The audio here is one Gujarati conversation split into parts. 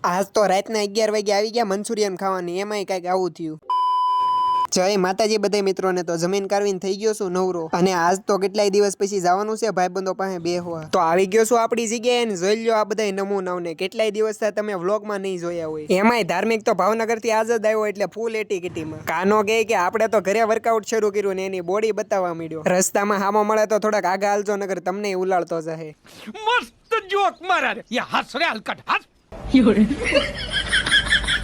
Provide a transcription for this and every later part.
આજ તો રાતના 11 વાગે આવી ગયા મંચુરિયન ખાવાની, એમાંય કઈક આવું થયું. જય માતાજી બધા મિત્રોને. તો જમીન કારવીને થઈ ગયો છું નવરો, અને આજ તો કેટલાય દિવસ પછી જવાનું છે ભાઈબંધો પાસે બેહવા. તો આવી ગયો છું આપણી જગ્યાએ, ને જોઈ લ્યો આ બધા નમૂનાઓને. કેટલાય દિવસ તમે વ્લોગમાં નહીં જોયા હોય. એમાંય ધાર્મિક તો ભાવનગર થી આજ જ આવ્યો, એટલે ફૂલ એટીકેટીમાં. કાનો કહે કે આપણે તો ઘરે વર્કઆઉટ શરૂ કર્યું ને એની બોડી બતાવવા માંડ્યો. રસ્તામાં હામો મળે તો થોડાક આગા હાલજો, નગર તમને ઉલાળતો જશે. મસ્ત જોક મારા રે, યા હસ રે હલકટ હસ.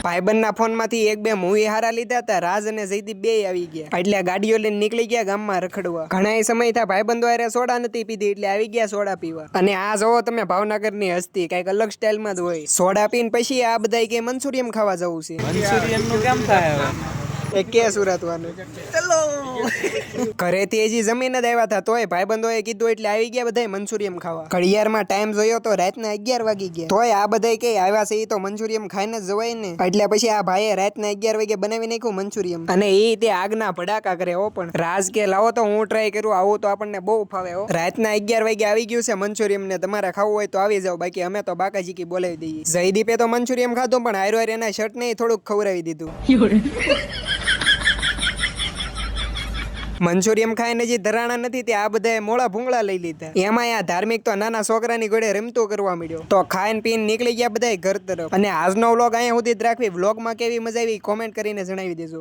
ભાઈબંધના ફોનમાંથી એક બે મૂવી હારા લીધા હતા. રાજ અને જયદીપ બે આવી ગયા, એટલે ગાડીઓ લઈને નીકળી ગયા ગામમાં રખડવા. ઘણા સમય થયા ભાઈબંધો હારે સોડા નથી પીધી, એટલે આવી ગયા સોડા પીવા. અને આ જોવો તમે ભાવનગરની હસ્તી, કઈક અલગ સ્ટાઇલમાં જ હોય. સોડા પીને પછી આ બધા કે મંચુરિયન ખાવા જવું છે. મંચુરિયન નું કેમ થાય એ કે સુરતવાનું ચલો. ઘરેથી હજી જમીન જ આવ્યા હતા, તોય ભાઈબંધોએ કીધું એટલે આવી ગયા બધા મંચુરિયન ખાવા. ઘડિયાળમાં ટાઈમ જોયો તો રાતના 11 વાગી ગયા. તોય આ બધા કે આવ્યા છે એ તો મંચુરિયન ખાઈને જ જવાય ને. એટલે પછી આ ભાઈએ રાતના 11 વાગે બનાવી નાખ્યું મંચુરિયન, અને એ તે આગના ભડાકા કરે હો. પણ રાજ કે લાવો તો હું ટ્રાય કરું, આવું તો આપણને બહુ ફાવે હો. રાતના 11 વાગે આવી ગયું છે મંચુરિયન ને. તમારે ખાવું હોય તો આવી જાવ, બાકી અમે તો બાકાજી કી બોલાવી દઈએ. જયદીપે તો મંચુરિયન ખાધું, પણ હારો હાર એના શર્ટ ને થોડુંક ખવડાવી દીધું. મંચુરિયન ખાઈને જે ધરાણા નથી તે આ બધા મોળા ભૂંગળા લઈ લીધા. એમાં આ ધાર્મિક તો નાના છોકરાની ઘોડે રમતો કરવા મળ્યો. તો ખાઈને પીને નીકળી ગયા બધા ઘર તરફ. અને આજનો વ્લોગ અહીંયા સુધી જ રાખવી. વ્લોગમાં કેવી મજા આવી કોમેન્ટ કરીને જણાવી દેજો.